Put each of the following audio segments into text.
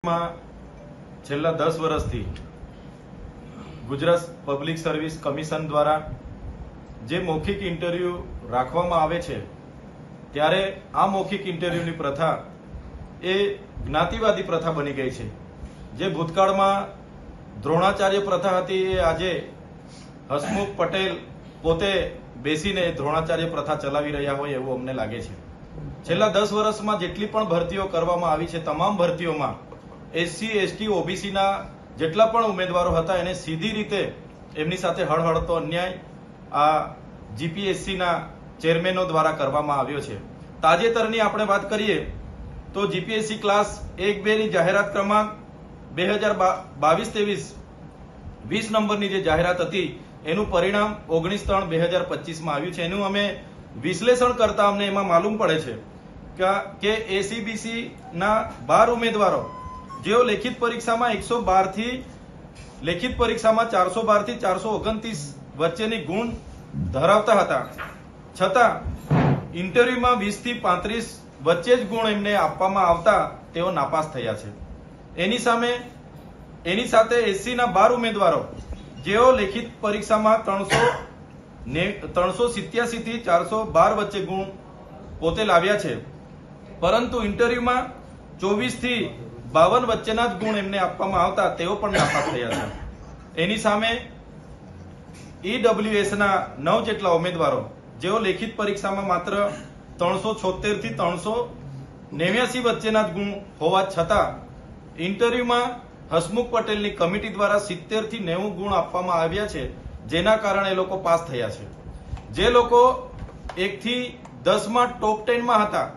છેલ્લા 10 વર્ષથી Gujarat public service commission દ્વારા જે મૌખિક ઇન્ટરવ્યુ રાખવામાં આવે છે ત્યારે આ મૌખિક ઇન્ટરવ્યુની પ્રથા એ જ્ઞાતિવાદી પ્રથા બની ગઈ છે। જે ભૂતકાળમાં દ્રોણાચાર્ય પ્રથા હતી એ આજે હસમુખ પટેલ પોતે બેસીને દ્રોણાચાર્ય પ્રથા ચલાવી રહ્યા હોય એવું અમને લાગે છે। છેલ્લા 10 વર્ષમાં જેટલી પણ ભરતીઓ કરવામાં આવી છે તમામ ભરતીઓમાં એસસી એસટી ઓબીસી ના જેટલા પણ ઉમેદવારો હતા એને સીધી રીતે એમની સાથે હળહળતો અન્યાય આ જીપીએસસી ના ચેરમેનો દ્વારા કરવામાં આવ્યો છે। તાજેતરની આપણે વાત કરીએ તો જીપીએસસી ક્લાસ 1-2 ની જાહેરાત ક્રમાંક 2022-23 20 નંબરની જે જાહેરાત હતી એનું પરિણામ 19/3/2025 માં આવ્યું છે। એનું અમે વિશ્લેષણ કરતા અમને એમાં માલુમ પડે છે કે એસીબીસી ના 12 ઉમેદવારો જેઓ લેખિત પરીક્ષામાં 112 થી લેખિત પરીક્ષામાં 412 થી 429 વચ્ચેની ગુણ ધરાવતા હતા છતાં ઇન્ટરવ્યુમાં 20 થી 35 વચ્ચે જ ગુણ એમને આપવામાં આવતા તેઓ નાપાસ થયા છે। એની સાથે એસસી ના 12 ઉમેદવારો જેઓ લેખિત પરીક્ષામાં 387 થી 412 વચ્ચે ગુણ પોતે લાવ્યા છે પરંતુ ઇન્ટરવ્યુમાં 24 થી 52 વચ્ચેના જ ગુણ એમને આપવામાં આવતા તેઓ પણ નાપાસ થયા છે। એની સામે ઈડબ્લ્યુએસ ના 9 જેટલા ઉમેદવારો જેઓ લેખિત પરીક્ષામાં માત્ર 376 થી 389 વચ્ચેના જ ગુણ હોવા છતાં ઇન્ટરવ્યુમાં હસમુખ પટેલની કમિટી દ્વારા 70 થી 90 ગુણ આપવામાં આવ્યા છે જેના કારણે એ લોકો પાસ થયા છે। જે લોકો 1 થી 10 માં ટોપ 10 માં હતા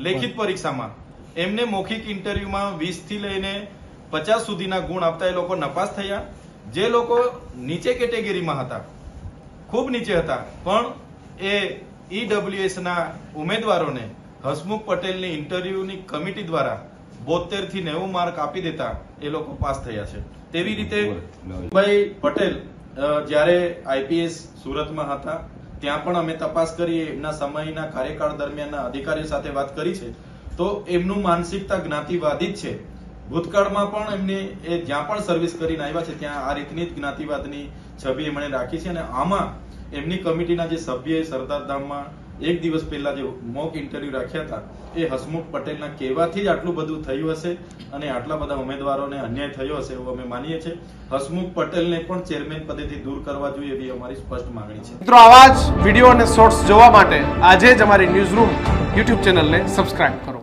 લેખિત પરીક્ષામાં એમને મૌખિક ઇન્ટરવ્યુમાં 20 થી લઈને 50 સુધીના ગુણ આપતા એ લોકો નપાસ થયા। જે લોકો નીચે કેટેગરીમાં હતા ખૂબ નીચે હતા પણ એ ઈડબ્લ્યુએસ ના ઉમેદવારોને હસમુખ પટેલની ઇન્ટરવ્યુની કમિટી દ્વારા 72 થી 90 માર્ક આપી દેતા એ લોકો પાસ થયા છે। તેવી રીતે ભાઈ પટેલ જ્યારે આઈપીએસ સુરતમાં હતા ત્યાં પણ અમે તપાસ કરી એમના સમયના કાર્યકાળ દરમિયાન અધિકારીઓ સાથે વાત કરી છે તો એમનું માનસિકતા જ્ઞાતિવાદી જ છે। ભૂતકાળમાં પણ એમને એ જ્યાં પણ સર્વિસ કરીને આવ્યા છે ત્યાં આ રીતની જ જ્ઞાતિવાદની છબી એમણે રાખી છે અને આમાં એમની કમિટીના જે સભ્યએ સરદારધામમાં એક દિવસ પહેલા જે મોક ઇન્ટરવ્યુ રાખ્યા હતા એ હસમુખ પટેલના કહેવાથી જ આટલું બધું થયું હશે અને આટલા બધા ઉમેદવારોને અન્યાય થયો હશે એવું અમે માનીએ છીએ। હસમુખ પટેલને પણ ચેરમેન પદેથી દૂર કરવા જોઈએ એવી અમારી સ્પષ્ટ માંગણી છે। મિત્રો આવા જ વિડીયો અને શોર્ટ્સ જોવા માટે આજે જ અમારી ન્યૂઝ રૂમ યુટ્યુબ ચેનલને સબસ્ક્રાઇબ કરો।